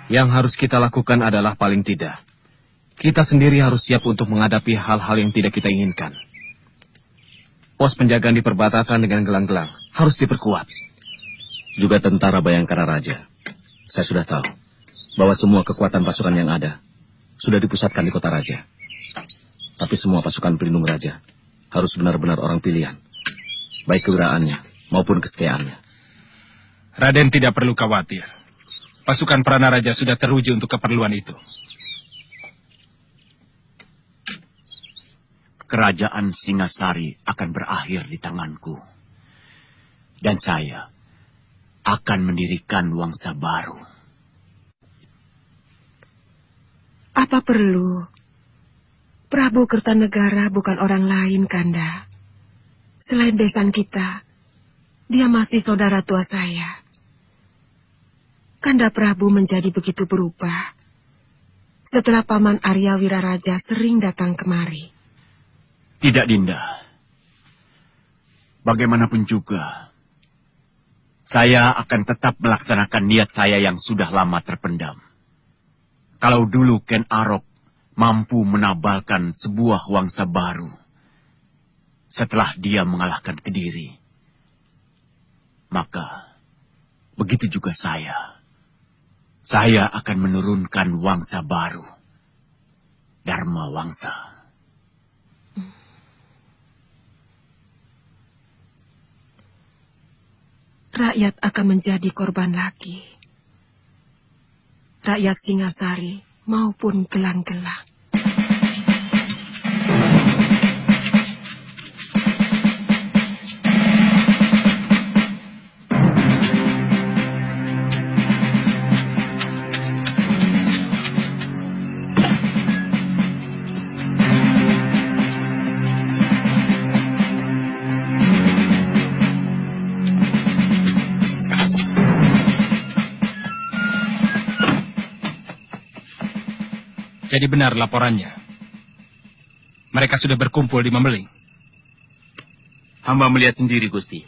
Yang harus kita lakukan adalah paling tidak, kita sendiri harus siap untuk menghadapi hal-hal yang tidak kita inginkan. Pos penjagaan di perbatasan dengan gelang-gelang harus diperkuat. Juga tentara Bayangkara Raja. Saya sudah tahu bahwa semua kekuatan pasukan yang ada sudah dipusatkan di kota Raja. Tapi semua pasukan pelindung Raja harus benar-benar orang pilihan, baik kewiraannya maupun kesetiaannya. Raden tidak perlu khawatir. Pasukan Prana Raja sudah teruji untuk keperluan itu. Kerajaan Singasari akan berakhir di tanganku. Dan saya akan mendirikan Wangsa baru. Apa perlu? Prabu Kertanegara bukan orang lain, Kanda. Selain besan kita, dia masih saudara tua saya. Kanda Prabu menjadi begitu berubah setelah Paman Arya Wiraraja sering datang kemari. Tidak, Dinda. Bagaimanapun juga, saya akan tetap melaksanakan niat saya yang sudah lama terpendam. Kalau dulu Ken Arok mampu menabalkan sebuah Wangsa baru setelah dia mengalahkan Kediri, maka begitu juga saya. Saya akan menurunkan Wangsa baru, Dharma Wangsa. Rakyat akan menjadi korban lagi. Rakyat Singasari maupun gelang-gelang. Jadi benar laporannya. Mereka sudah berkumpul di Mameling. Hamba melihat sendiri, Gusti.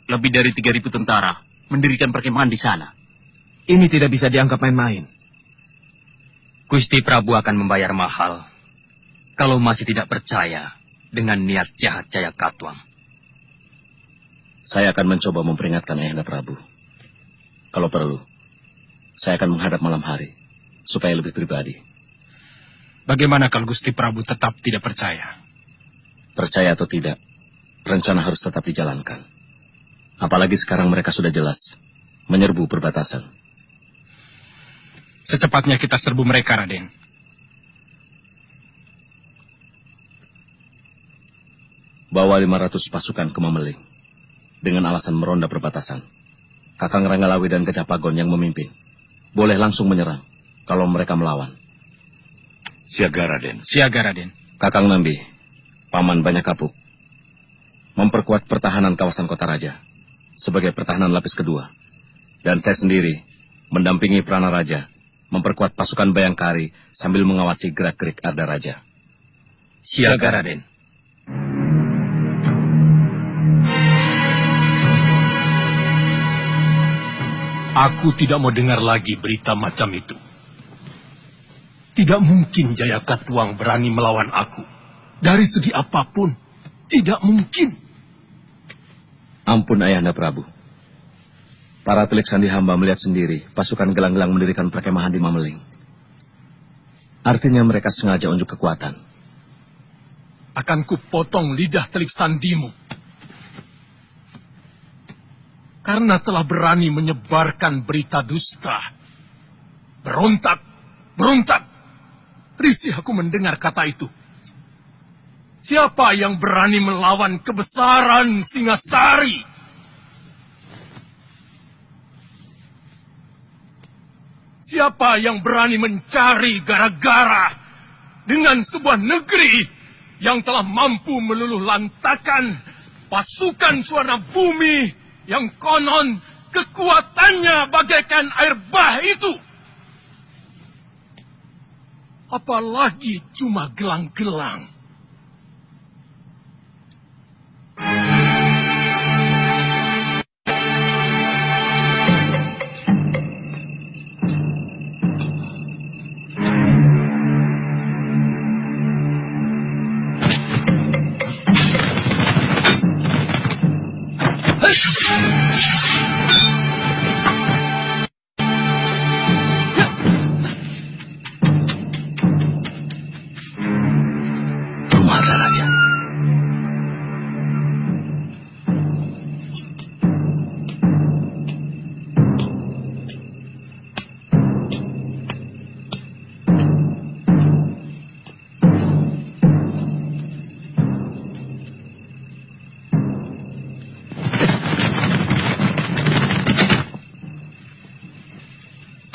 Lebih dari 3.000 tentara mendirikan perkemahan di sana. Ini tidak bisa dianggap main-main. Gusti Prabu akan membayar mahal kalau masih tidak percaya dengan niat jahat Jaya Katuang. Saya akan mencoba memperingatkan Ayahanda Prabu. Kalau perlu, saya akan menghadap malam hari supaya lebih pribadi. Bagaimana kalau Gusti Prabu tetap tidak percaya? Percaya atau tidak, rencana harus tetap dijalankan. Apalagi sekarang mereka sudah jelas menyerbu perbatasan. Secepatnya kita serbu mereka, Raden. Bawa 500 pasukan ke Mameling dengan alasan meronda perbatasan. Kakang Ranggalawi dan Kecapagon yang memimpin. Boleh langsung menyerang kalau mereka melawan. Siaga, Raden. Siaga, Raden. Kakang Nambi, Paman Banyak Kapuk, memperkuat pertahanan kawasan Kota Raja sebagai pertahanan lapis kedua. Dan saya sendiri mendampingi Prana Raja, memperkuat pasukan Bayangkari sambil mengawasi gerak-gerik Arda Raja. Siaga, Raden. Aku tidak mau dengar lagi berita macam itu. Tidak mungkin Jaya Katuang berani melawan aku. Dari segi apapun, tidak mungkin. Ampun Ayahanda Prabu. Para telik sandi hamba melihat sendiri pasukan gelang-gelang mendirikan perkemahan di Mameling. Artinya mereka sengaja unjuk kekuatan. Akan kupotong lidah telik sandimu. Karena telah berani menyebarkan berita dusta. Berontak, berontak. Risih aku mendengar kata itu. Siapa yang berani melawan kebesaran Singasari? Siapa yang berani mencari gara-gara dengan sebuah negeri yang telah mampu meluluh lantakan pasukan Suwana Bumi yang konon kekuatannya bagaikan air bah itu? Apalagi cuma gelang-gelang.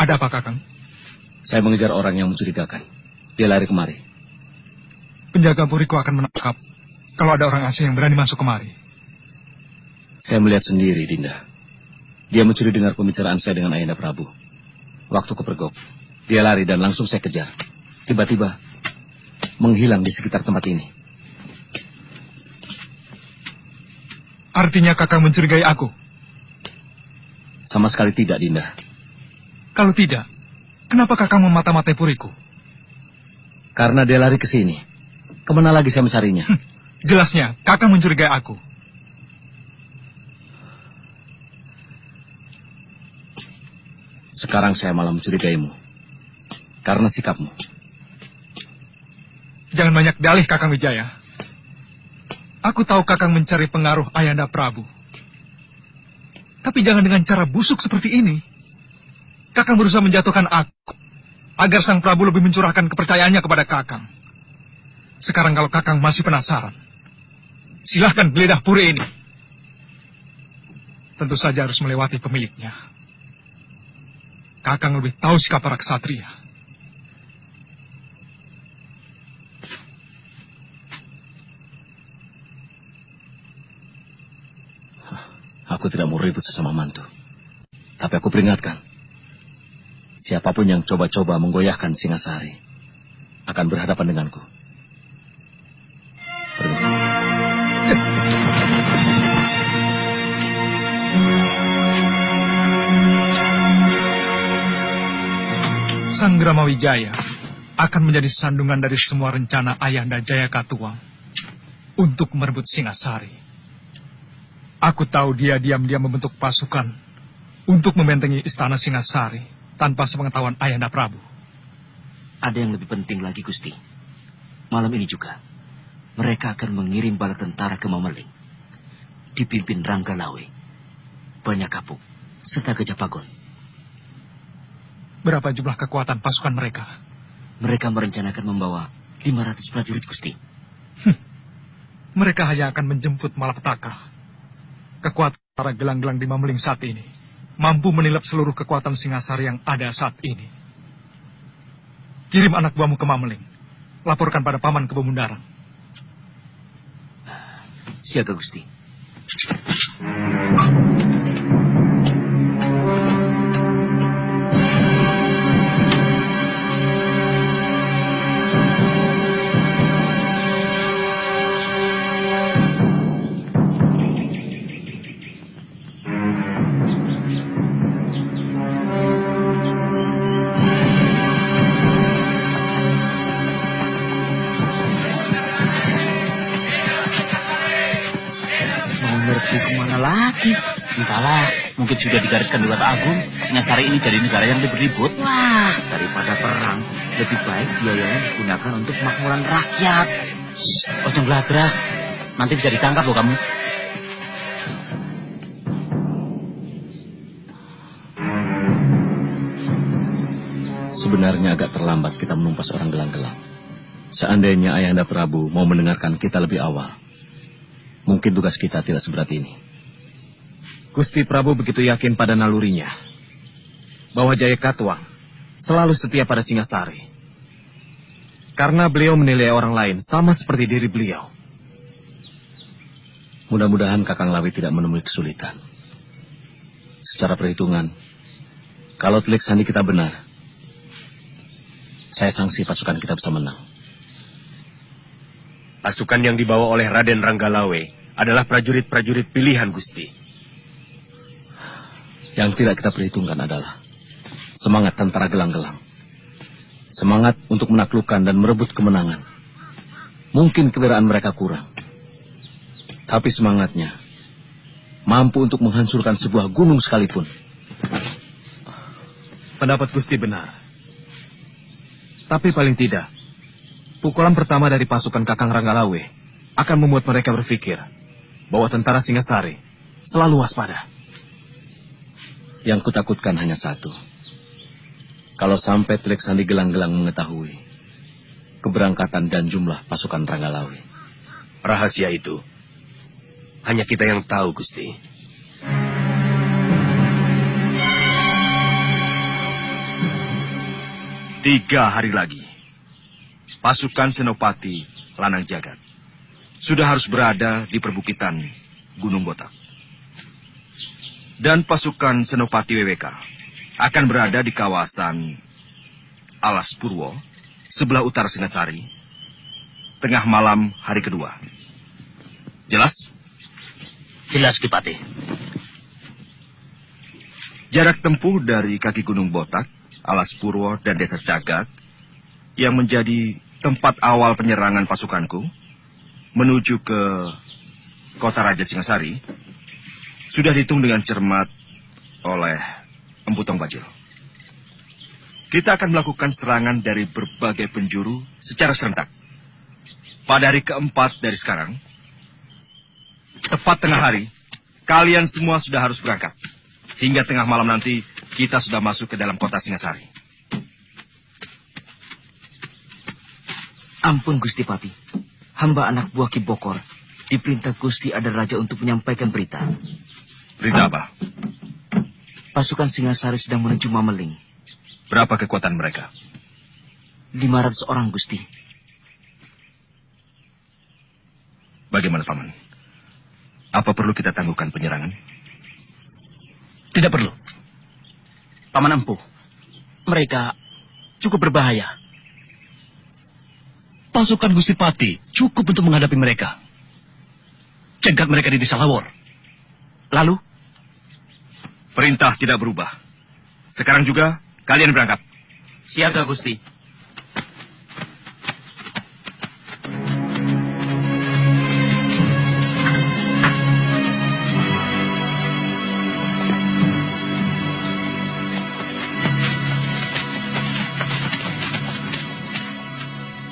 Ada apa, Kakang? Saya mengejar orang yang mencurigakan. Dia lari kemari. Penjaga Puriko akan menangkap kalau ada orang asing yang berani masuk kemari. Saya melihat sendiri, Dinda. Dia mencuri dengar pembicaraan saya dengan Ayahanda Prabu. Waktu kepergok, dia lari dan langsung saya kejar. Tiba-tiba, menghilang di sekitar tempat ini. Artinya Kakang mencurigai aku? Sama sekali tidak, Dinda. Kalau tidak, kenapa Kakang memata-matai Puriko? Karena dia lari ke sini. Kemana lagi saya mencarinya? Jelasnya, Kakang mencurigai aku. Sekarang saya malah mencurigaimu. Karena sikapmu. Jangan banyak dalih, Kakang Wijaya. Aku tahu Kakang mencari pengaruh Ayahanda Prabu. Tapi jangan dengan cara busuk seperti ini. Kakang berusaha menjatuhkan aku, agar Sang Prabu lebih mencurahkan kepercayaannya kepada Kakang. Sekarang kalau Kakang masih penasaran, silahkan geledah puri ini. Tentu saja harus melewati pemiliknya. Kakang lebih tahu sikap para ksatria. Aku tidak mau ribut sesama mantu. Tapi aku peringatkan. Siapapun yang coba-coba menggoyahkan Singasari akan berhadapan denganku. Permisi. Sang Gramawijaya akan menjadi sandungan dari semua rencana Ayahanda Jayakatwang untuk merebut Singasari. Aku tahu dia diam-diam membentuk pasukan untuk membentengi istana Singasari tanpa sepengetahuan Ayahanda Prabu. Ada yang lebih penting lagi, Gusti. Malam ini juga, mereka akan mengirim bala tentara ke Mameling, dipimpin Rangga Lawe, Banyak Kapuk, serta Gajah Pagon. Berapa jumlah kekuatan pasukan mereka? Mereka merencanakan membawa 500 prajurit, Gusti. Mereka hanya akan menjemput malapetaka. Kekuatan para gelang-gelang di Mameling saat ini mampu menilap seluruh kekuatan Singasari yang ada saat ini. Kirim anak buahmu ke Mameling. Laporkan pada Paman Kebemundarang. Siaga, Gusti. Kemana lagi? Entahlah, mungkin sudah digariskan di Wata Agung. Singasari ini jadi negara yang lebih ribut. Wah, daripada perang, lebih baik biayanya digunakan untuk kemakmuran rakyat. Ojong Bladra, nanti bisa ditangkap loh kamu. Sebenarnya agak terlambat kita menumpas orang gelang-gelang. Seandainya Ayahanda Prabu mau mendengarkan kita lebih awal, mungkin tugas kita tidak seberat ini. Gusti Prabu begitu yakin pada nalurinya, bahwa Jayakatwang selalu setia pada Singasari. Karena beliau menilai orang lain sama seperti diri beliau. Mudah-mudahan Kakang Lawi tidak menemui kesulitan. Secara perhitungan, kalau telik sandi kita benar, saya sangsi pasukan kita bisa menang. Pasukan yang dibawa oleh Raden Ranggalawe adalah prajurit-prajurit pilihan, Gusti. Yang tidak kita perhitungkan adalah semangat tentara gelang-gelang. Semangat untuk menaklukkan dan merebut kemenangan. Mungkin kewiraan mereka kurang, tapi semangatnya mampu untuk menghancurkan sebuah gunung sekalipun. Pendapat Gusti benar. Tapi paling tidak, pukulan pertama dari pasukan Kakang Ranggalawe akan membuat mereka berpikir bahwa tentara Singasari selalu waspada. Yang kutakutkan hanya satu. Kalau sampai telik sandi gelang-gelang mengetahui keberangkatan dan jumlah pasukan Ranggalawe. Rahasia itu hanya kita yang tahu, Gusti. 3 hari lagi, pasukan Senopati Lanang Jagat sudah harus berada di perbukitan Gunung Botak. Dan pasukan Senopati WWK akan berada di kawasan Alas Purwo, sebelah utara Singasari, tengah malam hari kedua. Jelas? Jelas, Kipati. Jarak tempuh dari kaki Gunung Botak, Alas Purwo, dan Desa Cagak yang menjadi tempat awal penyerangan pasukanku menuju ke kota Raja Singasari sudah dihitung dengan cermat oleh Empu Tong Bajil. Kita akan melakukan serangan dari berbagai penjuru secara serentak. Pada hari keempat dari sekarang, tepat tengah hari, kalian semua sudah harus berangkat. Hingga tengah malam nanti, kita sudah masuk ke dalam kota Singasari. Ampun, Gusti Pati. Hamba anak buah Ki Bokor diperintah Gusti ada raja untuk menyampaikan berita. Berita apa? Pasukan Singasari sedang menuju Mameling. Berapa kekuatan mereka? 500 orang, Gusti. Bagaimana, Paman? Apa perlu kita tangguhkan penyerangan? Tidak perlu. Paman Empu, mereka cukup berbahaya. Pasukan Gusti Pati cukup untuk menghadapi mereka. Cegat mereka di Desa Lawor. Lalu? Perintah tidak berubah. Sekarang juga kalian berangkat. Siaga, Gusti.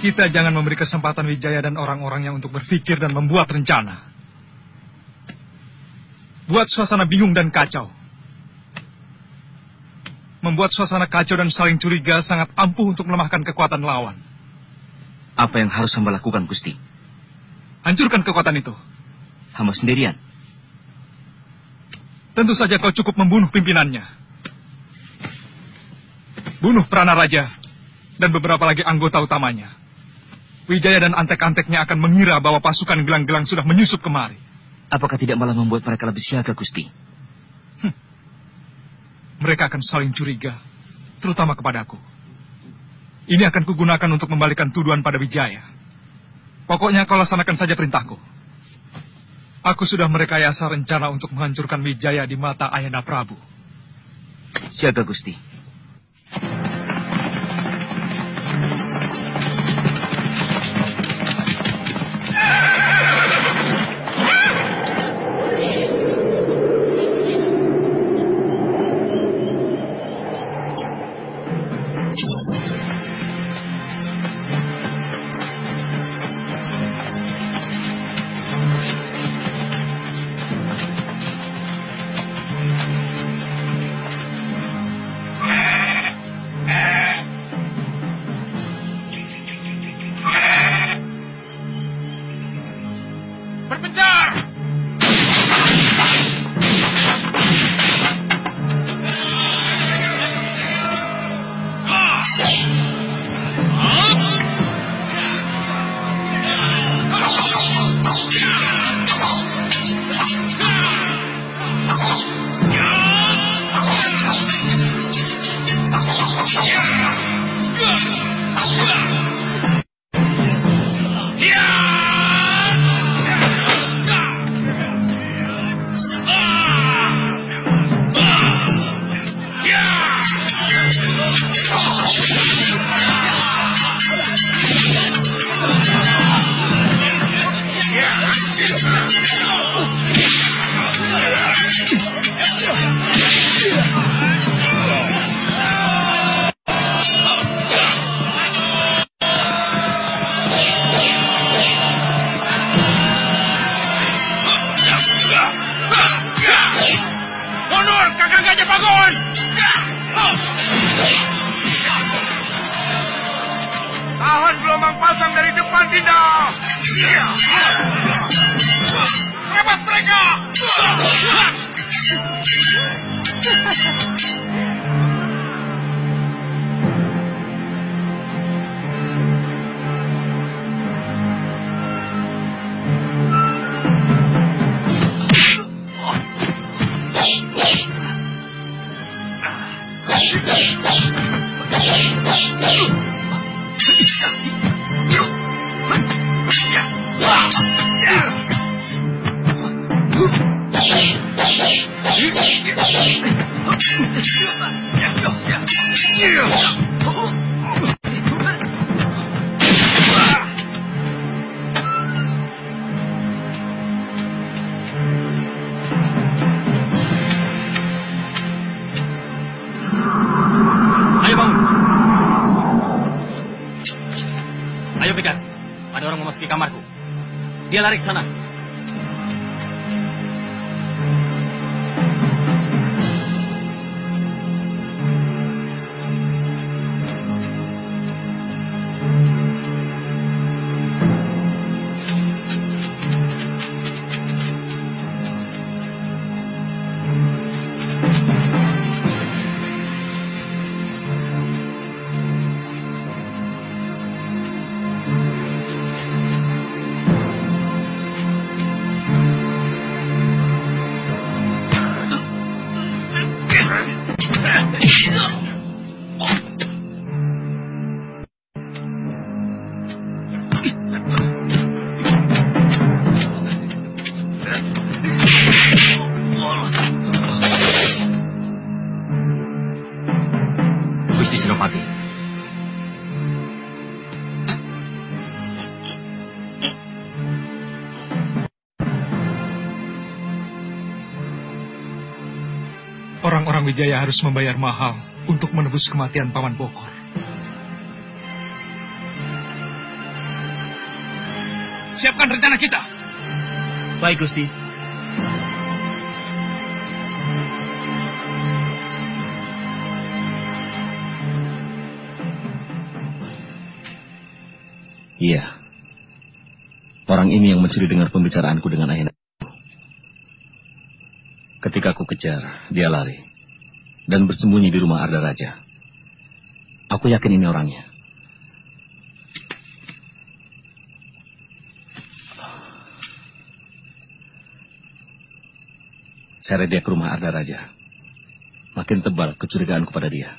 Kita jangan memberi kesempatan Wijaya dan orang-orangnya untuk berpikir dan membuat rencana. Buat suasana bingung dan kacau. Membuat suasana kacau dan saling curiga sangat ampuh untuk melemahkan kekuatan lawan. Apa yang harus hamba lakukan, Gusti? Hancurkan kekuatan itu. Hamba sendirian? Tentu saja kau cukup membunuh pimpinannya. Bunuh Prana Raja dan beberapa lagi anggota utamanya. Wijaya dan antek-anteknya akan mengira bahwa pasukan gelang-gelang sudah menyusup kemari. Apakah tidak malah membuat mereka lebih siaga, Gusti? Mereka akan saling curiga, terutama kepadaku. Ini akan kugunakan untuk membalikan tuduhan pada Wijaya. Pokoknya kau laksanakan saja perintahku. Aku sudah merekayasa rencana untuk menghancurkan Wijaya di mata Ayahanda Prabu. Siaga, Gusti. Ayo bangun. Ayo Pikar, ada orang memasuki kamarku. Dia lari ke sana. Gusti Senopati. Orang-orang Wijaya harus membayar mahal untuk menebus kematian Paman Bokor. Siapkan rencana kita. Baik, Gusti. Iya. Orang ini yang mencuri dengar pembicaraanku dengan Ayahanda. Ketika aku kejar, dia lari dan bersembunyi di rumah Arda Raja. Aku yakin ini orangnya. Seret dia ke rumah Arda Raja. Makin tebal kecurigaanku pada dia.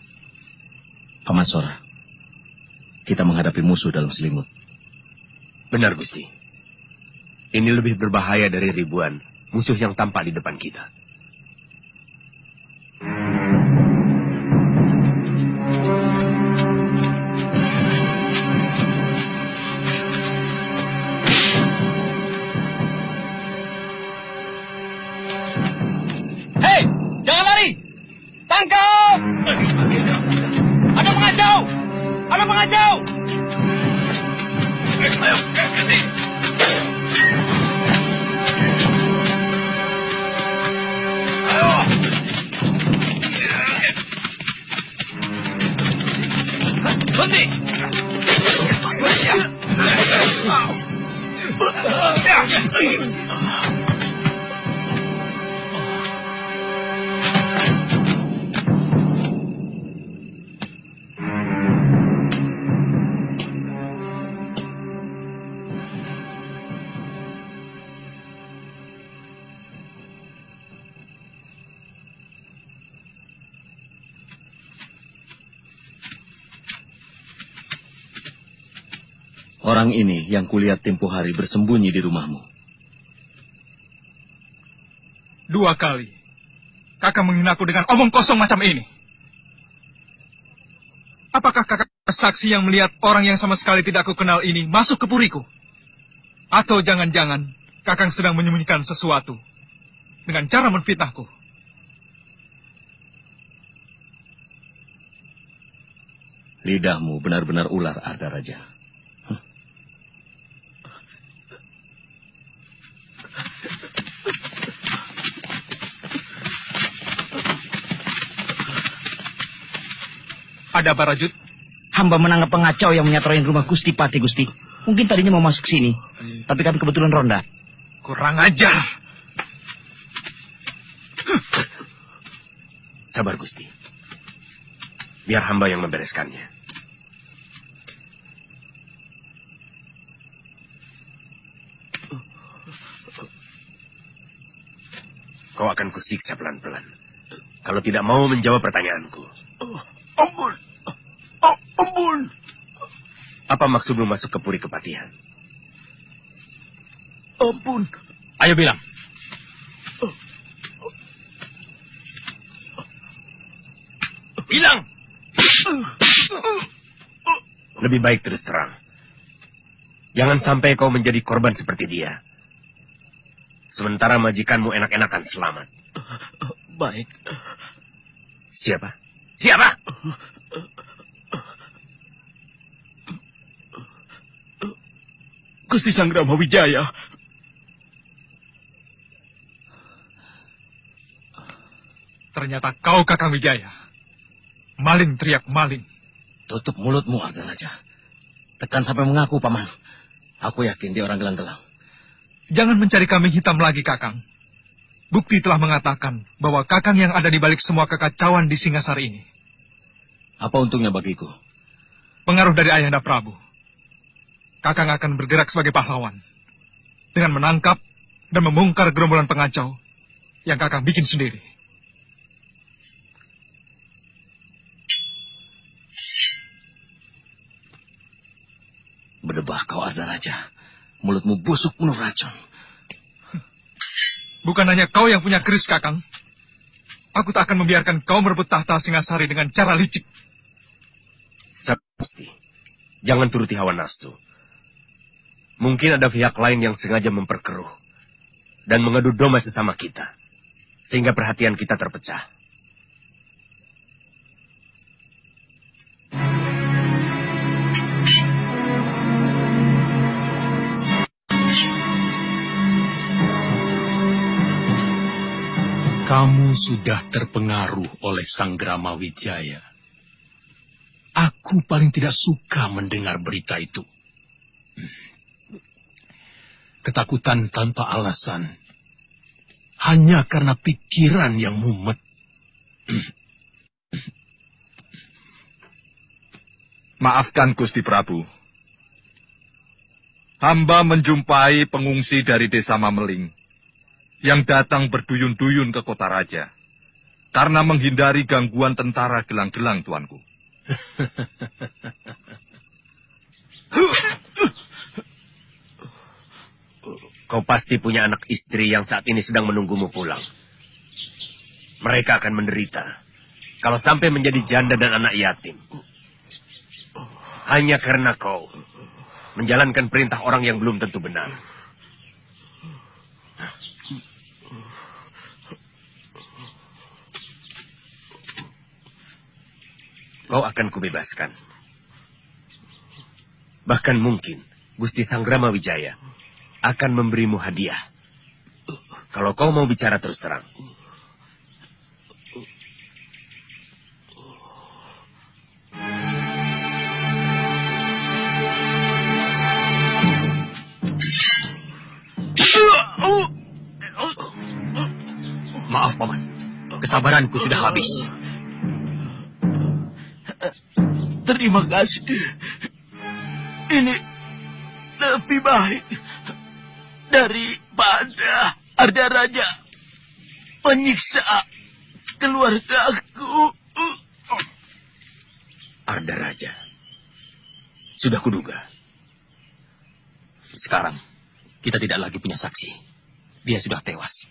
Paman Sora, kita menghadapi musuh dalam selimut. Benar, Gusti. Ini lebih berbahaya dari ribuan musuh yang tampak di depan kita. Hei, jangan lari! Tangkap! Ada pengacau! Ada pengacau! Ayo, ganti! Ayo! Berhenti! Orang ini yang kulihat tempo hari bersembunyi di rumahmu. 2 kali. Kakak menghinaku dengan omong kosong macam ini. Apakah kakak saksi yang melihat orang yang sama sekali tidak aku kenal ini masuk ke puriku? Atau jangan-jangan kakak sedang menyembunyikan sesuatu dengan cara menfitnahku? Lidahmu benar-benar ular, Arda Raja. Ada apa, Rajut? Hamba menangkap pengacau yang menyatroin rumah Gusti Pati, Gusti. Mungkin tadinya mau masuk sini, tapi kami kebetulan ronda. Kurang ajar. Sabar, Gusti. Biar hamba yang membereskannya. Kau akan kusiksa pelan-pelan. Kalau tidak mau menjawab pertanyaanku. Ampun. Ampun. Apa maksudmu masuk ke Puri Kepatihan? Ampun. Ayo bilang. Bilang! Lebih baik terus terang. Jangan sampai kau menjadi korban seperti dia. Sementara majikanmu enak-enakan selamat. Baik. Siapa? Siapa? Gusti Sanggrama Wijaya. Ternyata kau Kakang Wijaya. Maling teriak maling. Tutup mulutmu, Ardaraja. Tekan sampai mengaku, Paman. Aku yakin dia orang gelang-gelang. Jangan mencari kambing hitam lagi, Kakang. Bukti telah mengatakan bahwa Kakang yang ada di balik semua kekacauan di Singasari ini. Apa untungnya bagiku? Pengaruh dari Ayahanda Prabu. Kakang akan bergerak sebagai pahlawan. Dengan menangkap dan membongkar gerombolan pengacau yang Kakang bikin sendiri. Berdebah kau, Ardaraja. Mulutmu busuk penuh racun. Bukan hanya kau yang punya keris, Kakang. Aku tak akan membiarkan kau merebut tahta Singasari dengan cara licik. Pasti. Jangan turuti hawa nafsu. Mungkin ada pihak lain yang sengaja memperkeruh dan mengadu domba sesama kita, sehingga perhatian kita terpecah. Kamu sudah terpengaruh oleh Sanggrama Wijaya. Aku paling tidak suka mendengar berita itu. Ketakutan tanpa alasan. Hanya karena pikiran yang mumet. Maafkan Gusti Prabu. Hamba menjumpai pengungsi dari desa Mameling yang datang berduyun-duyun ke kota raja karena menghindari gangguan tentara gelang-gelang, tuanku. Kau pasti punya anak istri yang saat ini sedang menunggumu pulang. Mereka akan menderita kalau sampai menjadi janda dan anak yatim. Hanya karena kau menjalankan perintah orang yang belum tentu benar. Kau akan kubebaskan. Bahkan mungkin Gusti Sanggrama Wijaya akan memberimu hadiah. Kalau kau mau bicara terus terang. Maaf, Paman. Kesabaranku sudah habis. Terima kasih. Ini lebih baik daripada Ardaraja menyiksa keluargaku. Ardaraja. Sudah kuduga. Sekarang, kita tidak lagi punya saksi. Dia sudah tewas.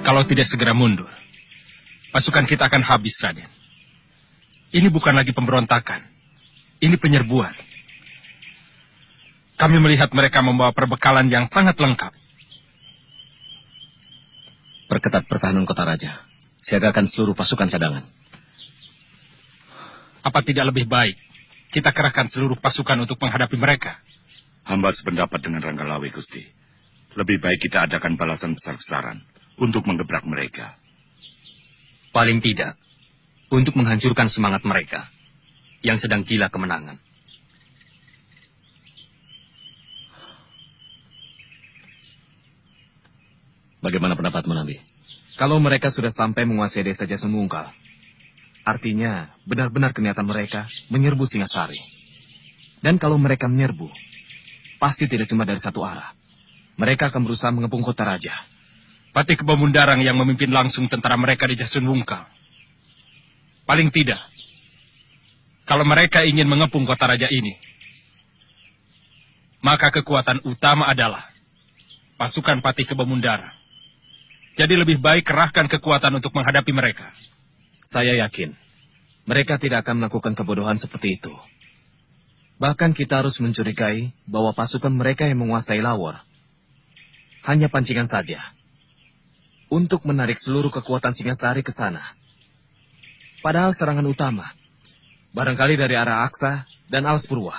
Kalau tidak segera mundur, pasukan kita akan habis, Raden. Ini bukan lagi pemberontakan. Ini penyerbuan. Kami melihat mereka membawa perbekalan yang sangat lengkap. Perketat pertahanan kota raja. Siagakan seluruh pasukan cadangan. Apa tidak lebih baik kita kerahkan seluruh pasukan untuk menghadapi mereka? Hamba sependapat dengan Ranggalawe, Gusti. Lebih baik kita adakan balasan besar-besaran untuk menggebrak mereka. Paling tidak, untuk menghancurkan semangat mereka yang sedang gila kemenangan. Bagaimana pendapatmu, Nabi? Kalau mereka sudah sampai menguasai desa Jasungungkal, artinya benar-benar kelihatan mereka menyerbu Singasari. Dan kalau mereka menyerbu, pasti tidak cuma dari satu arah. Mereka akan berusaha mengepung kota raja. Patih Kebemundarang yang memimpin langsung tentara mereka di Jasun Wungkal. Paling tidak, kalau mereka ingin mengepung kota raja ini, maka kekuatan utama adalah pasukan Patih Kebemundarang. Jadi lebih baik kerahkan kekuatan untuk menghadapi mereka. Saya yakin, mereka tidak akan melakukan kebodohan seperti itu. Bahkan kita harus mencurigai bahwa pasukan mereka yang menguasai Lawor hanya pancingan saja untuk menarik seluruh kekuatan Singasari ke sana. Padahal serangan utama barangkali dari arah Aksa dan Alaspurwa.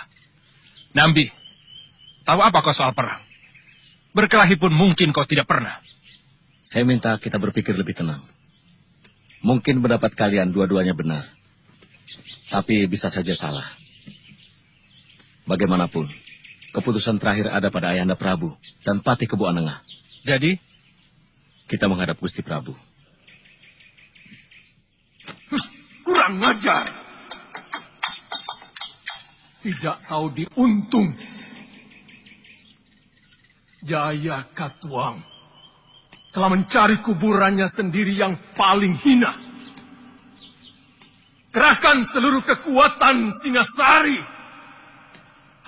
Nambi, tahu apa kau soal perang? Berkelahi pun mungkin kau tidak pernah. Saya minta kita berpikir lebih tenang. Mungkin pendapat kalian dua-duanya benar. Tapi bisa saja salah. Bagaimanapun, keputusan terakhir ada pada Ayahanda Prabu dan Patih Kebo Anengah. Jadi, kita menghadap Gusti Prabu. Kurang ajar. Tidak tahu diuntung. Jaya Katuang telah mencari kuburannya sendiri yang paling hina. Kerahkan seluruh kekuatan Singasari.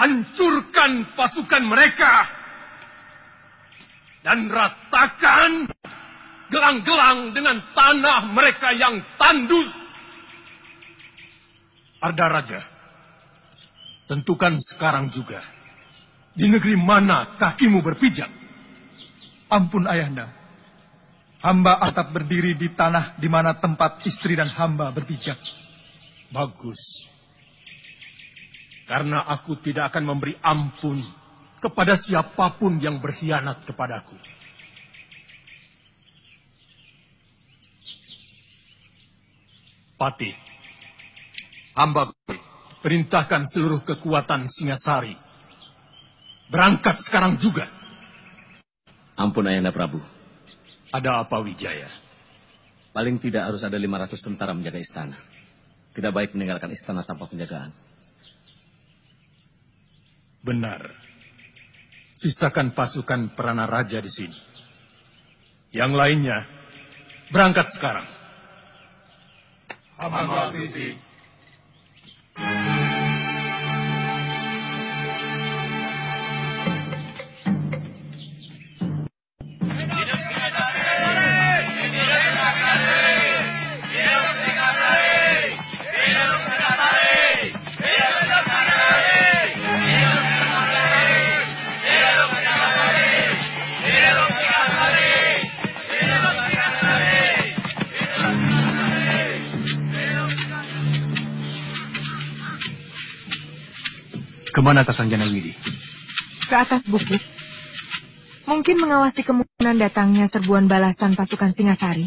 Hancurkan pasukan mereka. Dan ratakan gelang-gelang dengan tanah mereka yang tandus. Arda Raja, tentukan sekarang juga. Di negeri mana kakimu berpijak? Ampun Ayahanda. Hamba atap berdiri di tanah di mana tempat istri dan hamba berpijak. Bagus. Karena aku tidak akan memberi ampun kepada siapapun yang berkhianat kepadaku. Patih, hamba perintahkan seluruh kekuatan Singasari. Berangkat sekarang juga. Ampun Ayahanda Prabu. Ada apa Wijaya? Paling tidak harus ada 500 tentara menjaga istana. Tidak baik meninggalkan istana tanpa penjagaan. Benar. Sisakan pasukan Perana Raja di sini. Yang lainnya, berangkat sekarang. Hamba Gusti. Kemana Kakang Janawidi? Ke atas bukit. Mungkin mengawasi kemungkinan datangnya serbuan balasan pasukan Singasari.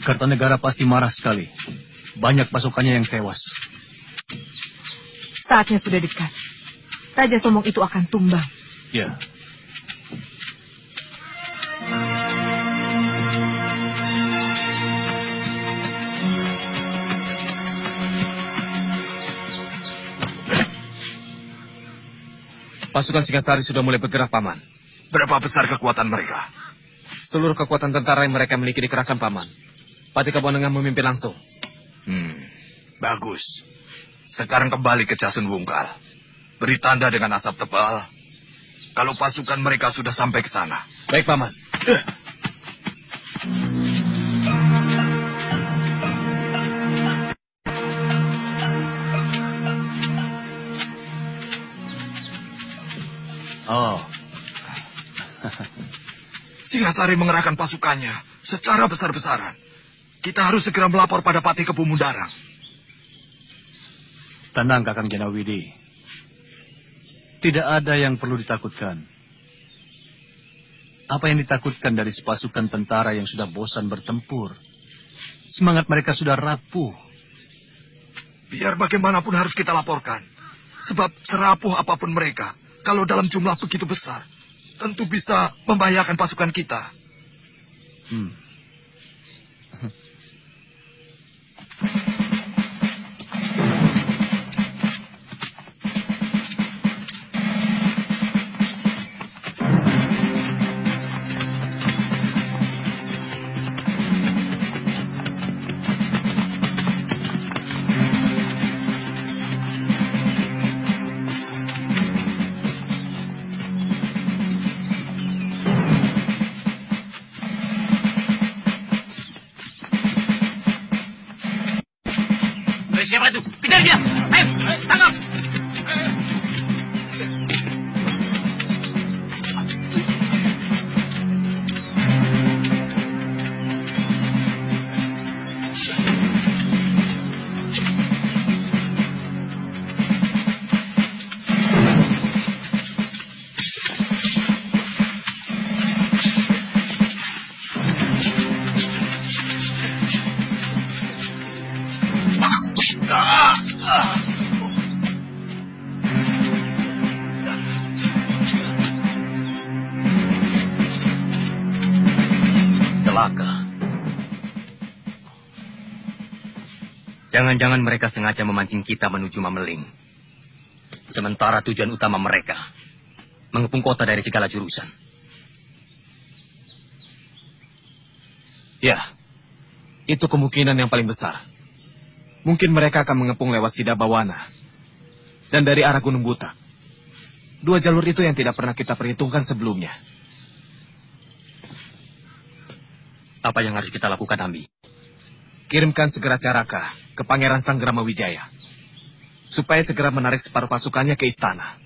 Kartanegara pasti marah sekali. Banyak pasukannya yang tewas. Saatnya sudah dekat. Raja Sombong itu akan tumbang. Ya. Pasukan Singasari sudah mulai bergerak, Paman. Berapa besar kekuatan mereka? Seluruh kekuatan tentara yang mereka miliki dikerahkan, Paman. Patih Kebo Anengah memimpin langsung. Bagus. Sekarang kembali ke Jasun Wungkal. Beri tanda dengan asap tebal kalau pasukan mereka sudah sampai ke sana. Baik, Paman. Oh. Singasari mengerahkan pasukannya secara besar-besaran. Kita harus segera melapor pada Patih Kebemundarang. Tenang, Kakang Janawidi. Tidak ada yang perlu ditakutkan. Apa yang ditakutkan dari sepasukan tentara yang sudah bosan bertempur? Semangat mereka sudah rapuh. Biar bagaimanapun harus kita laporkan. Sebab serapuh apapun mereka, kalau dalam jumlah begitu besar, tentu bisa membahayakan pasukan kita. Jangan-jangan mereka sengaja memancing kita menuju Mameling. Sementara tujuan utama mereka mengepung kota dari segala jurusan. Ya, itu kemungkinan yang paling besar. Mungkin mereka akan mengepung lewat Sidabawana dan dari arah Gunung Butak. Dua jalur itu yang tidak pernah kita perhitungkan sebelumnya. Apa yang harus kita lakukan, Ambi? Kirimkan segera Caraka ke Pangeran Sanggrama Wijaya, supaya segera menarik separuh pasukannya ke istana.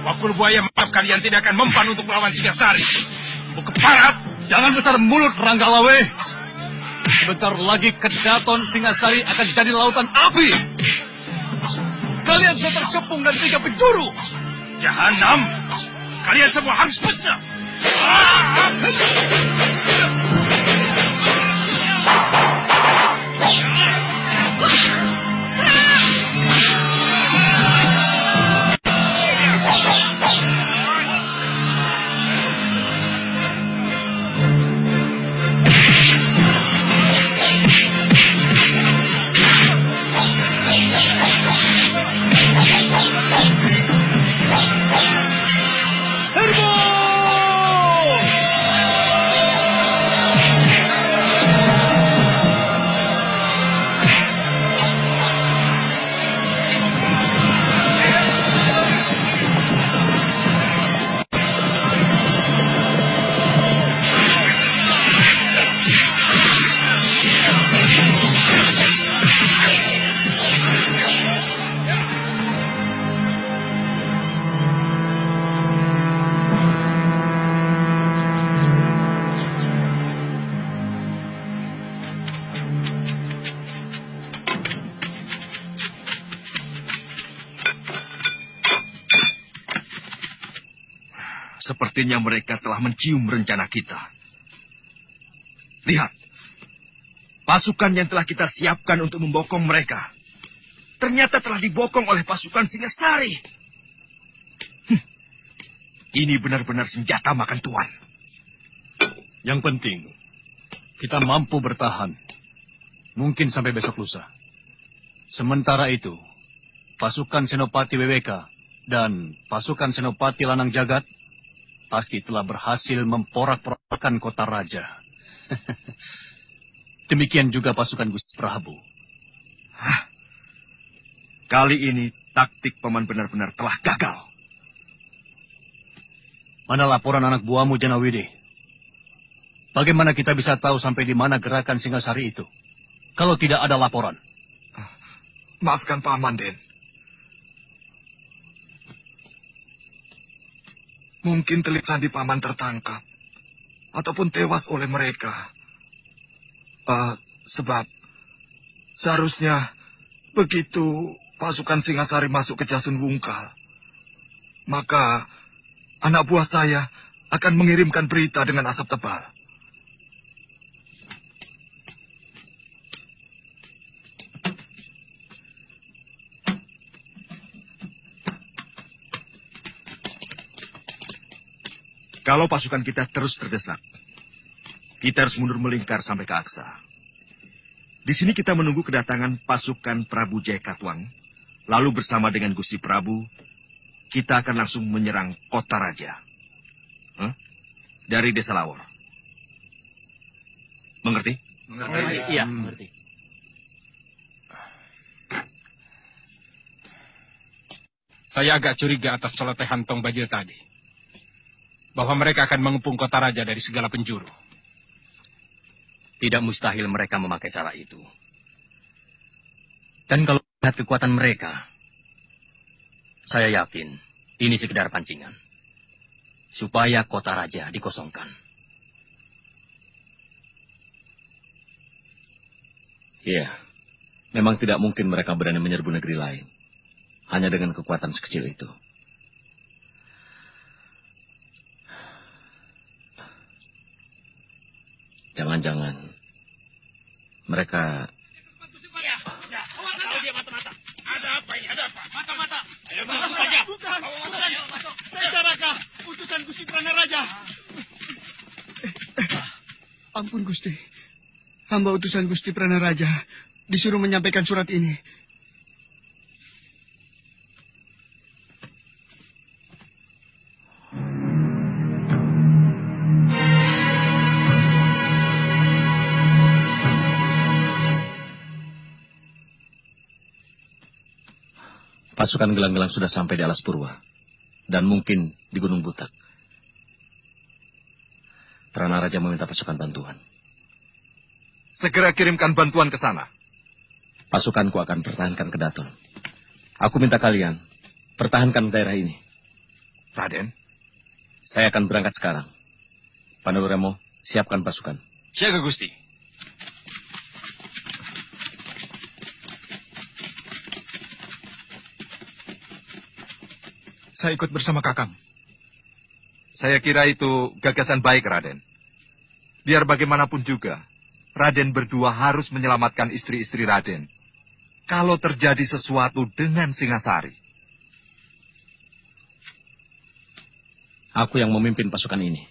Wakul Buaya maaf kalian tidak akan mempan untuk melawan Singasari. Keparat, jangan besar mulut, Ranggalawe. Sebentar lagi Kedaton Singasari akan jadi lautan api. Kalian sudah terkepung dan 3 penjuru. Jahanam, kalian semua harus musnah. Sepertinya mereka telah mencium rencana kita. Lihat, pasukan yang telah kita siapkan untuk membokong mereka ternyata telah dibokong oleh pasukan Singasari. Ini benar-benar senjata makan tuan. Yang penting, kita mampu bertahan. Mungkin sampai besok lusa. Sementara itu, pasukan Senopati WWK dan pasukan Senopati Lanang Jagat pasti telah berhasil memporak-porandakan kota raja. Demikian juga pasukan Gusti Prabu. Kali ini taktik paman benar-benar telah gagal. Mana laporan anak buahmu, Janawidi? Bagaimana kita bisa tahu sampai di mana gerakan Singasari itu? Kalau tidak ada laporan. Maafkan Paman, Den. Mungkin telik sandi Paman tertangkap. Ataupun tewas oleh mereka. Sebab seharusnya begitu pasukan Singasari masuk ke Jasun Wungkal, maka anak buah saya akan mengirimkan berita dengan asap tebal. Kalau pasukan kita terus terdesak, kita harus mundur melingkar sampai ke Aksa. Di sini kita menunggu kedatangan pasukan Prabu Jaya Katuang, lalu bersama dengan Gusti Prabu, kita akan langsung menyerang kota raja. Dari Desa Lawor. Mengerti? Mengerti. Iya, mengerti. Saya agak curiga atas celotehan Tong Bajil tadi. Bahwa mereka akan mengepung kota raja dari segala penjuru. Tidak mustahil mereka memakai cara itu. Dan kalau lihat kekuatan mereka, saya yakin ini sekedar pancingan. Supaya kota raja dikosongkan. Iya, memang tidak mungkin mereka berani menyerbu negeri lain. Hanya dengan kekuatan sekecil itu. Jangan-jangan mereka... Ada apa ini? Ada apa? Mata-mata. Ayo bantu saja. Saya Caraka, utusan Gusti Pranaraja. Ampun Gusti. Hamba utusan Gusti Pranaraja disuruh menyampaikan surat ini. Pasukan gelang-gelang sudah sampai di Alas Purwa. Dan mungkin di Gunung Butak. Pranaraja meminta pasukan bantuan. Segera kirimkan bantuan ke sana. Pasukanku akan pertahankan Kedaton. Aku minta kalian pertahankan daerah ini. Raden? Saya akan berangkat sekarang. Pandhawa Remo, siapkan pasukan. Siaga Gusti. Saya ikut bersama Kakang. Saya kira itu gagasan baik, Raden. Biar bagaimanapun juga, Raden berdua harus menyelamatkan istri-istri Raden. Kalau terjadi sesuatu dengan Singasari. Aku yang memimpin pasukan ini.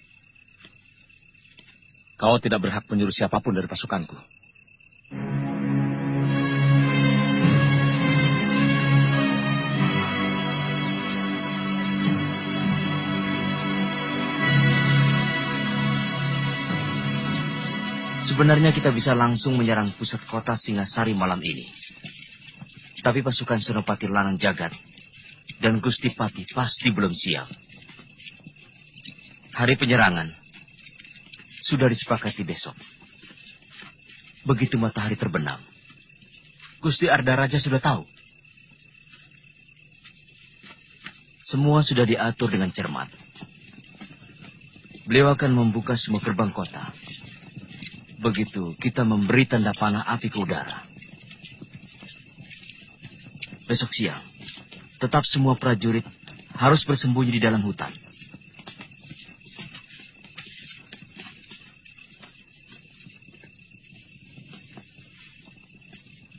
Kau tidak berhak menyuruh siapapun dari pasukanku. Sebenarnya kita bisa langsung menyerang pusat kota Singasari malam ini. Tapi pasukan Senopati Lanang Jagat dan Gusti Pati pasti belum siap. Hari penyerangan sudah disepakati besok. Begitu matahari terbenam, Gusti Arda Raja sudah tahu. Semua sudah diatur dengan cermat. Beliau akan membuka semua gerbang kota. Begitu kita memberi tanda panah api ke udara. Besok siang, tetap semua prajurit harus bersembunyi di dalam hutan.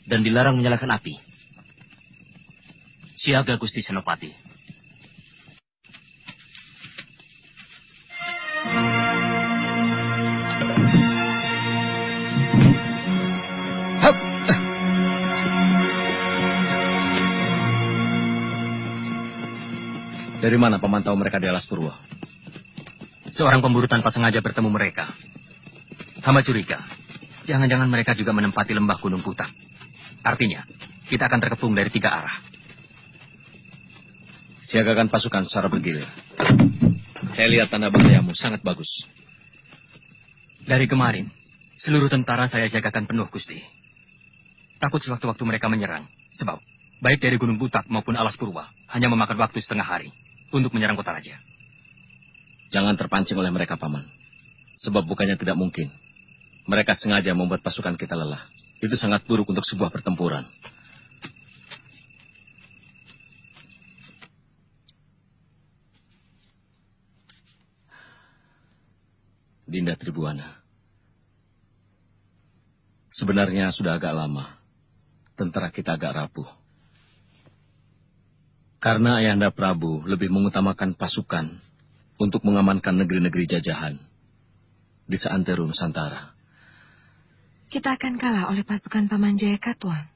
Dan dilarang menyalakan api. Siaga Gusti Senopati. Dari mana pemantau mereka di Alas Purwo? Seorang pemburu tanpa sengaja bertemu mereka. Hamba curiga, jangan-jangan mereka juga menempati lembah Gunung Butak. Artinya, kita akan terkepung dari 3 arah. Siagakan pasukan secara bergilir. Saya lihat tanda bahayamu sangat bagus. Dari kemarin, seluruh tentara saya jagakan penuh, Gusti. Takut sewaktu-waktu mereka menyerang. Sebab, baik dari Gunung Butak maupun Alas Purwa, hanya memakan waktu setengah hari untuk menyerang kota raja. Jangan terpancing oleh mereka, Paman. Sebab bukannya tidak mungkin. Mereka sengaja membuat pasukan kita lelah. Itu sangat buruk untuk sebuah pertempuran. Dinda Tribuana. Sebenarnya sudah agak lama. Tentara kita agak rapuh. Karena Ayahanda Prabu lebih mengutamakan pasukan untuk mengamankan negeri-negeri jajahan di seantero Nusantara. Kita akan kalah oleh pasukan Paman Jayakatwang.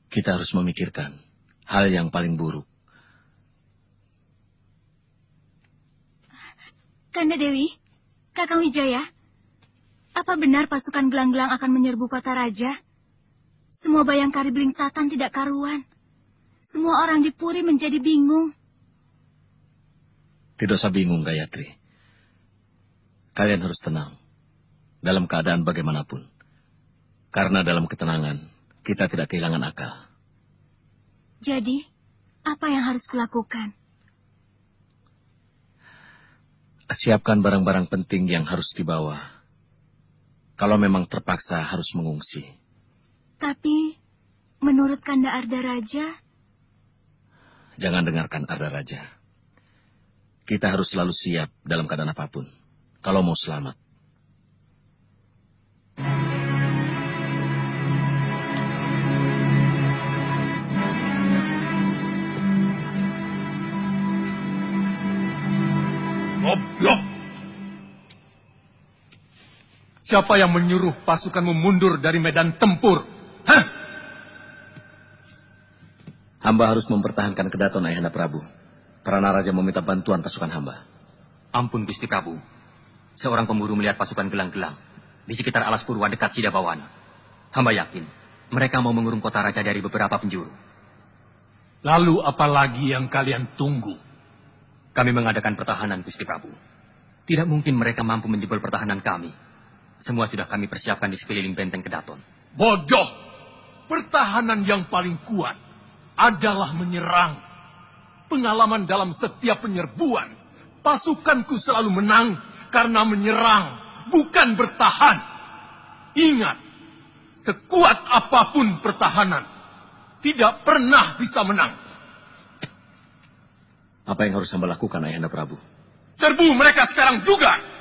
Kita harus memikirkan hal yang paling buruk. Kanda Dewi, Kakang Wijaya, apa benar pasukan gelang-gelang akan menyerbu kota raja? Semua Bayangkari Belingsatan tidak karuan. Semua orang di Puri menjadi bingung. Tidak usah bingung, Gayatri. Kalian harus tenang. Dalam keadaan bagaimanapun. Karena dalam ketenangan, kita tidak kehilangan akal. Jadi, apa yang harus kulakukan? Siapkan barang-barang penting yang harus dibawa. Kalau memang terpaksa harus mengungsi. Tapi, menurut Kanda Arda Raja... Jangan dengarkan Arda Raja. Kita harus selalu siap dalam keadaan apapun. Kalau mau selamat. Goblok! Siapa yang menyuruh pasukanmu mundur dari medan tempur? Hah? Hamba harus mempertahankan kedaton Ayahanda Prabu. Prana Raja meminta bantuan pasukan hamba. Ampun, Gusti Prabu. Seorang pemburu melihat pasukan gelang-gelang di sekitar Alas Purwa dekat Sidabawana. Hamba yakin mereka mau mengurung kota raja dari beberapa penjuru. Lalu apa lagi yang kalian tunggu? Kami mengadakan pertahanan, Gusti Prabu. Tidak mungkin mereka mampu menjebol pertahanan kami. Semua sudah kami persiapkan di sekeliling benteng Kedaton. Bodoh! Pertahanan yang paling kuat adalah menyerang. Pengalaman dalam setiap penyerbuan, pasukanku selalu menang karena menyerang, bukan bertahan. Ingat, sekuat apapun pertahanan, tidak pernah bisa menang. Apa yang harus hamba lakukan, Ayahanda Prabu? Serbu mereka sekarang juga!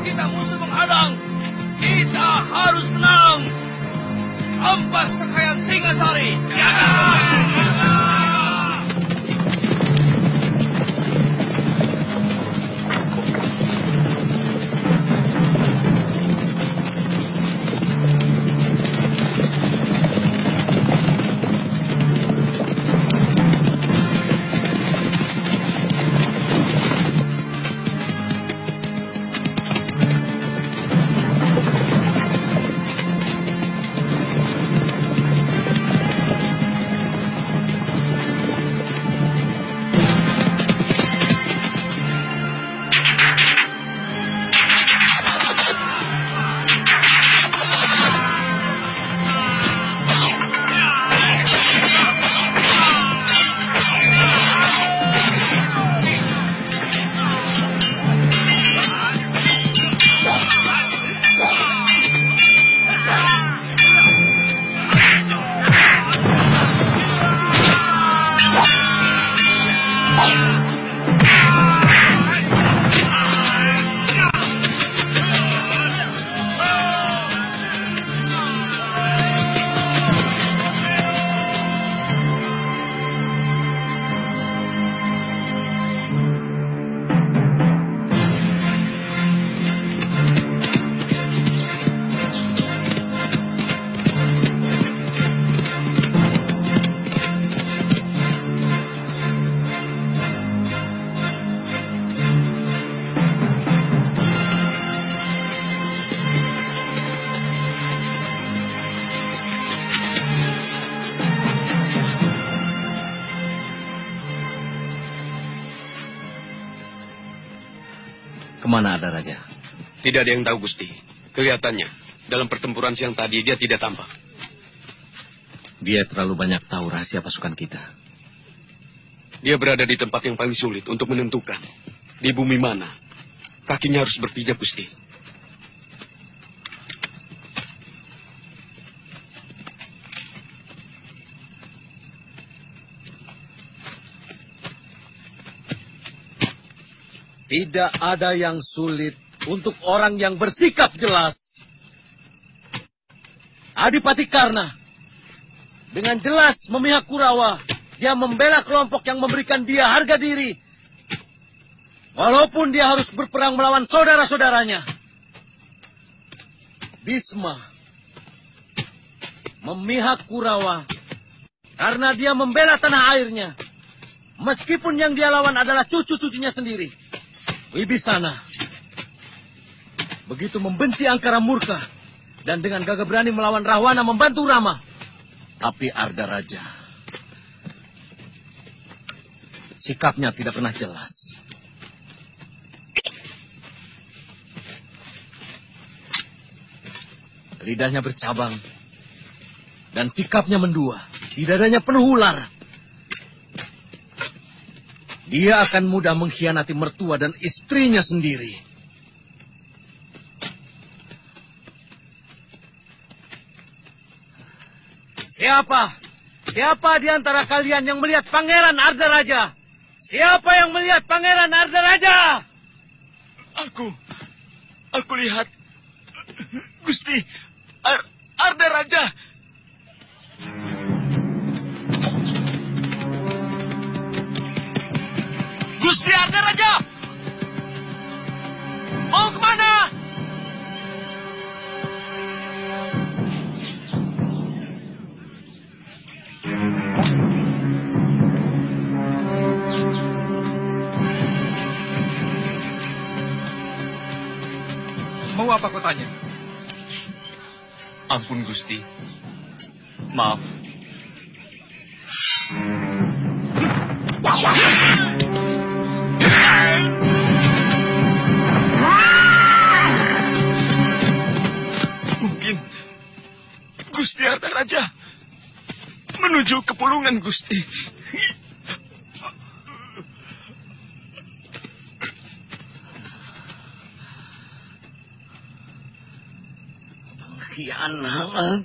Kita musuh menghadang. Kita harus menang. Ampas kekayaan Singasari. Kemana ada Raja? Tidak ada yang tahu, Gusti. Kelihatannya, dalam pertempuran siang tadi dia tidak tampak. Dia terlalu banyak tahu rahasia pasukan kita. Dia berada di tempat yang paling sulit untuk menentukan. Di bumi mana kakinya harus berpijak, Gusti. Tidak ada yang sulit untuk orang yang bersikap jelas. Adipati Karna dengan jelas memihak Kurawa. Dia membela kelompok yang memberikan dia harga diri. Walaupun dia harus berperang melawan saudara-saudaranya. Bisma memihak Kurawa karena dia membela tanah airnya. Meskipun yang dia lawan adalah cucu-cucunya sendiri. Wibisana begitu membenci Angkara Murka dan dengan gagah berani melawan Rahwana membantu Rama. Tapi Arda Raja sikapnya tidak pernah jelas. Lidahnya bercabang dan sikapnya mendua. Di dadanya penuh ular. Dia akan mudah mengkhianati mertua dan istrinya sendiri. Siapa di antara kalian yang melihat Pangeran Arda Raja? Siapa yang melihat Pangeran Arda Raja? Aku lihat Gusti Arda Raja. Gusti Arda Raja! Mau kemana? Mau apa kau tanya? Ampun, Gusti. Maaf. Mungkin Gusti Arda Raja menuju ke Pulungan, Gusti. Pengkhianat.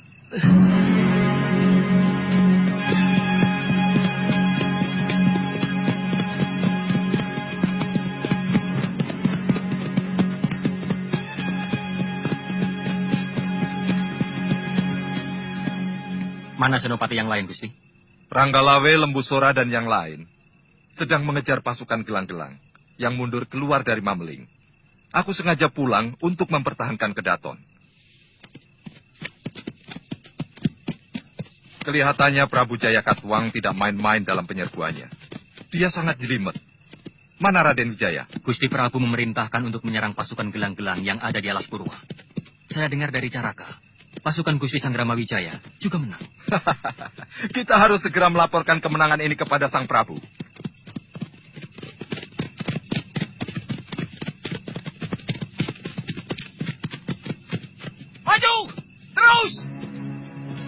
Mana senopati yang lain, Gusti? Ranggalawe, Lembusora, dan yang lain sedang mengejar pasukan gelang-gelang yang mundur keluar dari Mameling. Aku sengaja pulang untuk mempertahankan Kedaton. Kelihatannya Prabu Jayakatwang tidak main-main dalam penyerbuannya. Dia sangat jelimet. Mana Raden Wijaya? Gusti Prabu memerintahkan untuk menyerang pasukan gelang-gelang yang ada di Alas Purwa. Saya dengar dari Caraka, pasukan Gusti Sanggrama Wijaya juga menang. Kita harus segera melaporkan kemenangan ini kepada Sang Prabu. Maju! Terus!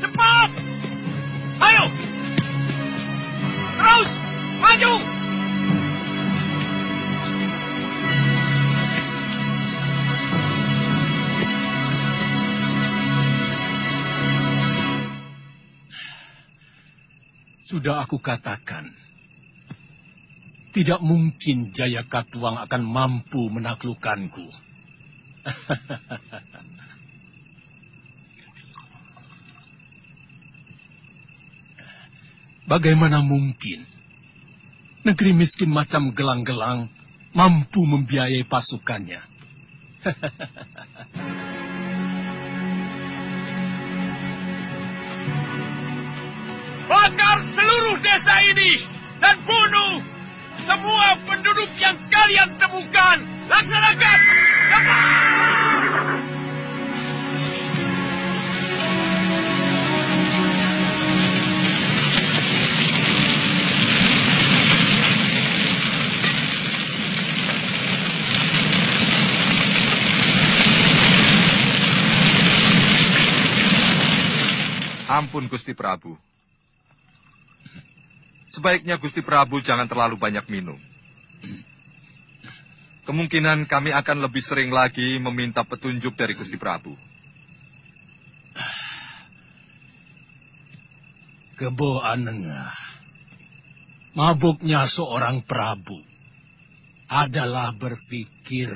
Cepat! Ayo! Terus! Maju! Sudah aku katakan, tidak mungkin Jayakatwang akan mampu menaklukkanku. Bagaimana mungkin negeri miskin macam gelang-gelang mampu membiayai pasukannya? Bakar seluruh desa ini dan bunuh semua penduduk yang kalian temukan. Laksanakan! Cepat! Ampun, Gusti Prabu. Sebaiknya Gusti Prabu jangan terlalu banyak minum. Kemungkinan kami akan lebih sering lagi meminta petunjuk dari Gusti Prabu. Kebo Anengah, mabuknya seorang Prabu adalah berpikir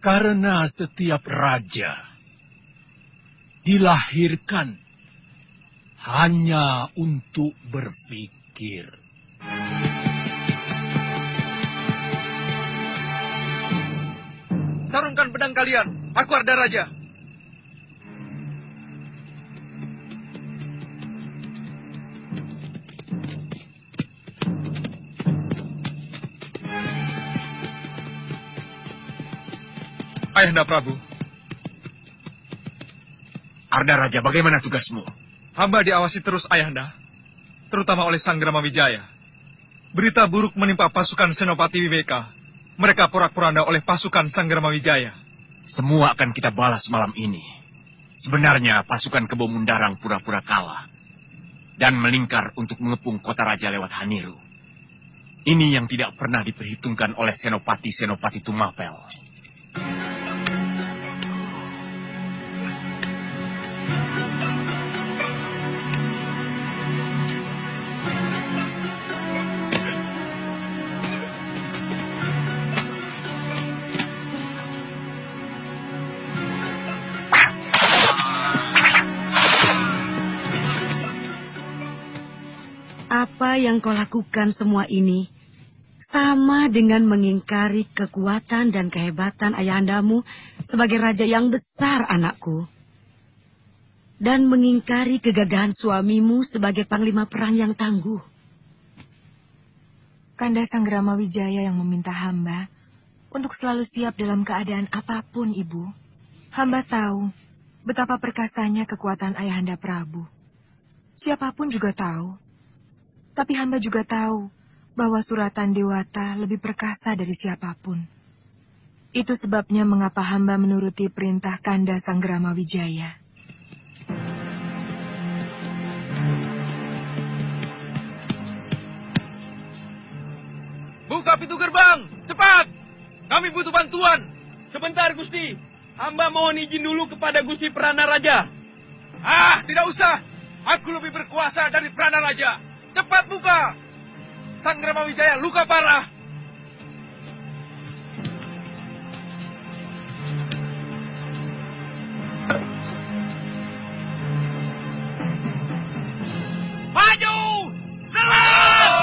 karena setiap raja dilahirkan hanya untuk berpikir. Sarungkan pedang kalian. Aku Arda Raja. Ayahanda Prabu. Arda Raja, bagaimana tugasmu? Hamba diawasi terus Ayahanda, terutama oleh Sang Gramawijaya. Berita buruk menimpa pasukan Senopati Wiweka. Mereka porak-poranda oleh pasukan Sang Gramawijaya. Semua akan kita balas malam ini. Sebenarnya pasukan Kebo Mundarang pura-pura kalah dan melingkar untuk mengepung kota raja lewat Haniru. Ini yang tidak pernah diperhitungkan oleh Senopati-Senopati Tumapel. Apa yang kau lakukan semua ini sama dengan mengingkari kekuatan dan kehebatan ayahandamu sebagai raja yang besar, anakku. Dan mengingkari kegagahan suamimu sebagai panglima perang yang tangguh. Kanda Sang Gramawijaya yang meminta hamba untuk selalu siap dalam keadaan apapun, Ibu. Hamba tahu betapa perkasanya kekuatan Ayahanda Prabu. Siapapun juga tahu. Tapi hamba juga tahu bahwa suratan Dewata lebih perkasa dari siapapun. Itu sebabnya mengapa hamba menuruti perintah Kanda Sang Gramawijaya. Buka pintu gerbang, cepat! Kami butuh bantuan. Sebentar, Gusti. Hamba mohon izin dulu kepada Gusti Prana Raja. Ah, tidak usah. Aku lebih berkuasa dari Prana Raja. Cepat buka! Sang Gramawijaya luka parah. Maju! Serang!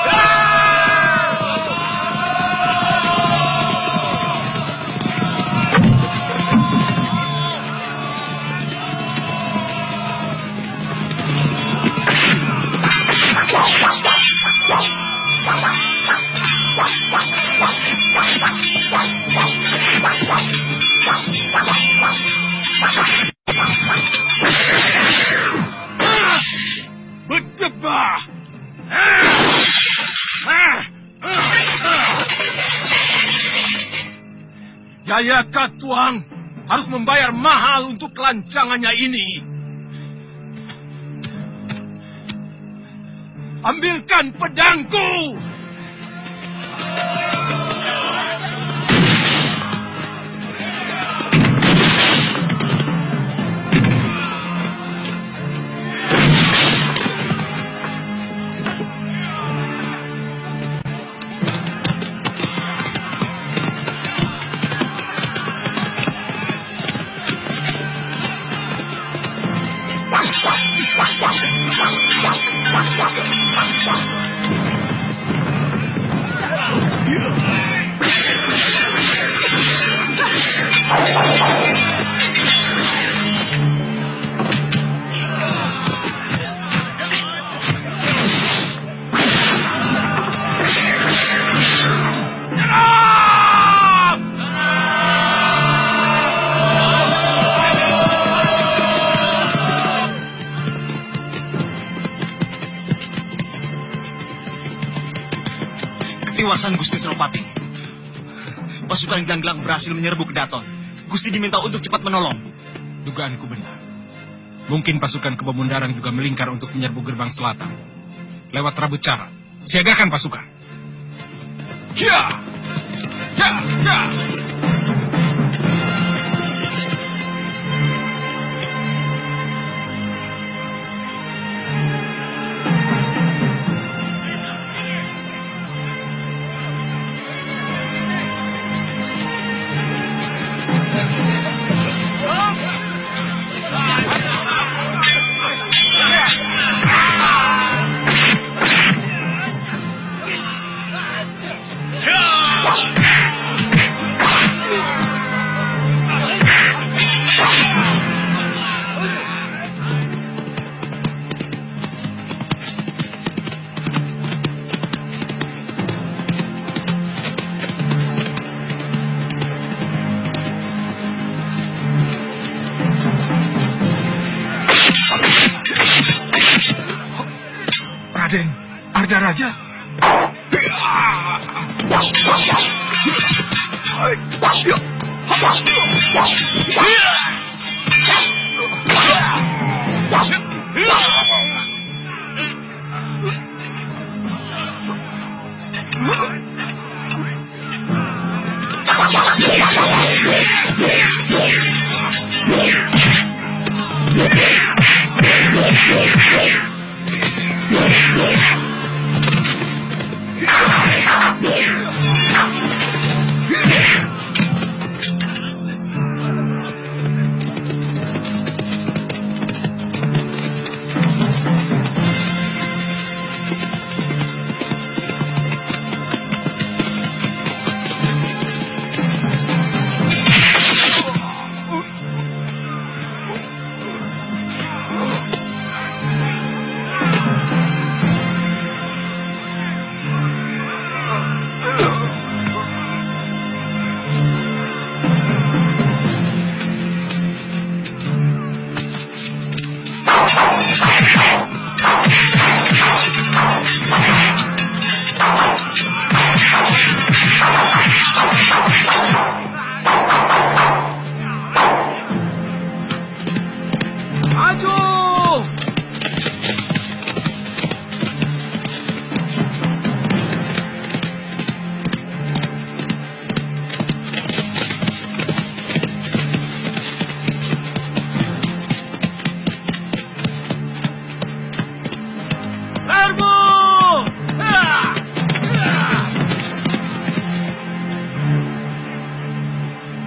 Berdebah! Jaya Katuang harus membayar mahal untuk kelancangannya ini. Ambilkan pedangku! Ketiwasan Gusti Senopati. Pasukan Glanglang berhasil menyerbu Kedaton. Gusti diminta untuk cepat menolong. Dugaanku benar. Mungkin pasukan Kebemundaran juga melingkar untuk menyerbu gerbang selatan. Lewat Rabu Cara, siagakan pasukan. Ya! Ya! Ya! Raden, Ardaraja.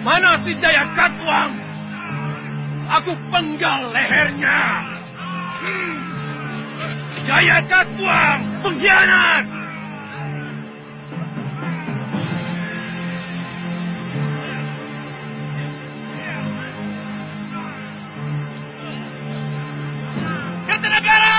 Mana si Jaya Katuang? Aku penggal lehernya. Jaya Katuang, pengkhianat! Kertanegara!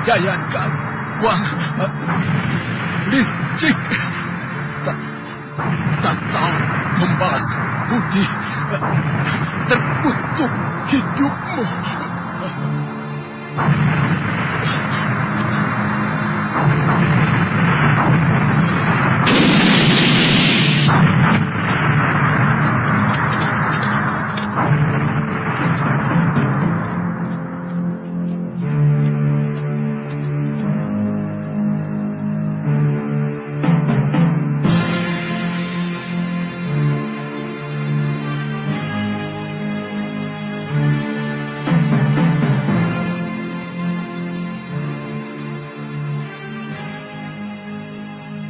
Jaya Katuang licik, tak tahu membalas budi, terkutuk hidupmu.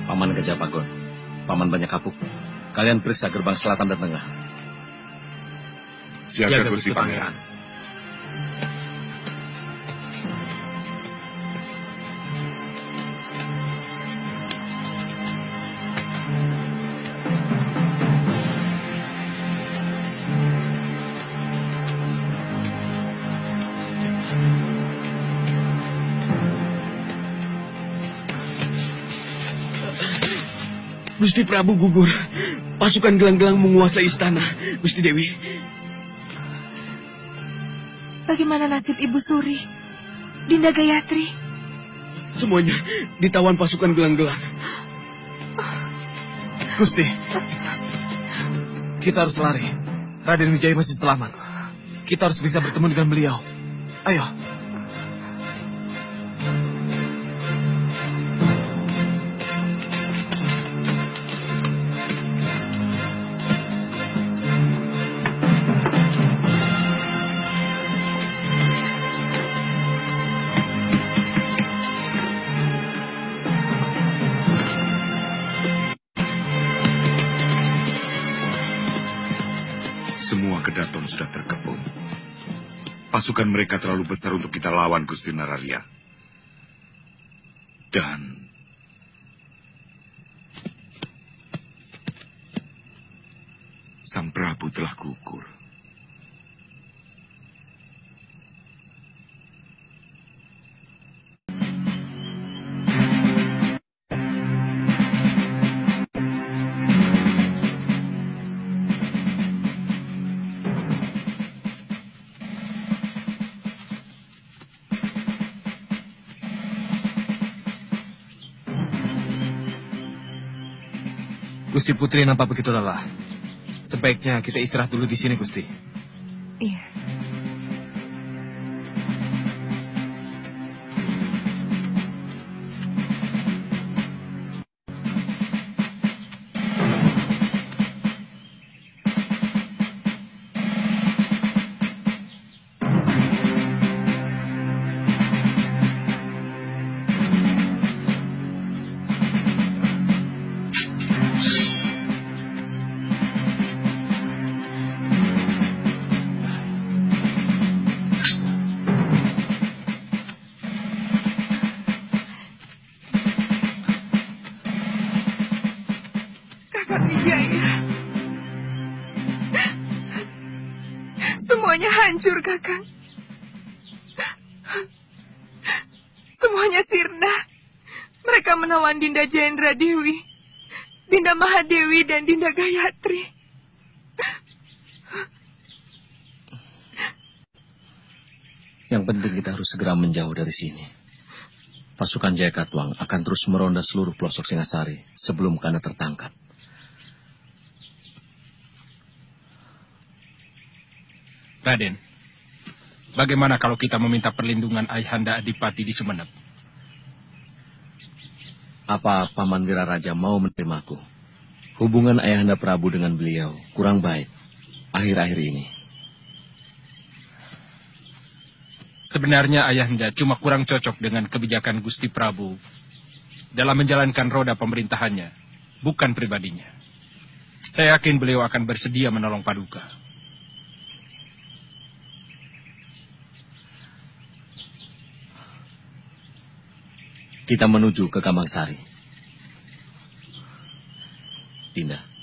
Paman Gajah Pagon, Paman Banyak Kapuk, kalian periksa gerbang selatan dan tengah. Siaga Gusti Pangeran. Gusti Prabu gugur. Pasukan gelang-gelang menguasai istana, Gusti Dewi. Bagaimana nasib Ibu Suri, Dinda Gayatri? Semuanya ditawan pasukan gelang-gelang. Gusti, kita harus lari. Raden Wijaya masih selamat. Kita harus bisa bertemu dengan beliau. Ayo. Semua kedaton sudah terkepung. Pasukan mereka terlalu besar untuk kita lawan, Gusti Nararya. Dan Sang Prabu telah gugur. Gusti Putri nampak begitu lelah. Sebaiknya kita istirahat dulu di sini, Gusti. Iya. Semuanya hancur, Kakang. Semuanya sirna. Mereka menawan Dinda Jendra Dewi, Dinda Mahadewi, dan Dinda Gayatri. Yang penting kita harus segera menjauh dari sini. Pasukan Jayakatwang akan terus meronda seluruh pelosok Singasari sebelum Kanda tertangkap. Raden, bagaimana kalau kita meminta perlindungan Ayahanda Adipati di Sumenep? Apa Paman Wiraraja mau menerimaku? Hubungan Ayahanda Prabu dengan beliau kurang baik akhir-akhir ini. Sebenarnya Ayahanda cuma kurang cocok dengan kebijakan Gusti Prabu dalam menjalankan roda pemerintahannya, bukan pribadinya. Saya yakin beliau akan bersedia menolong Paduka. Kita menuju ke Kamangsari. Dinda.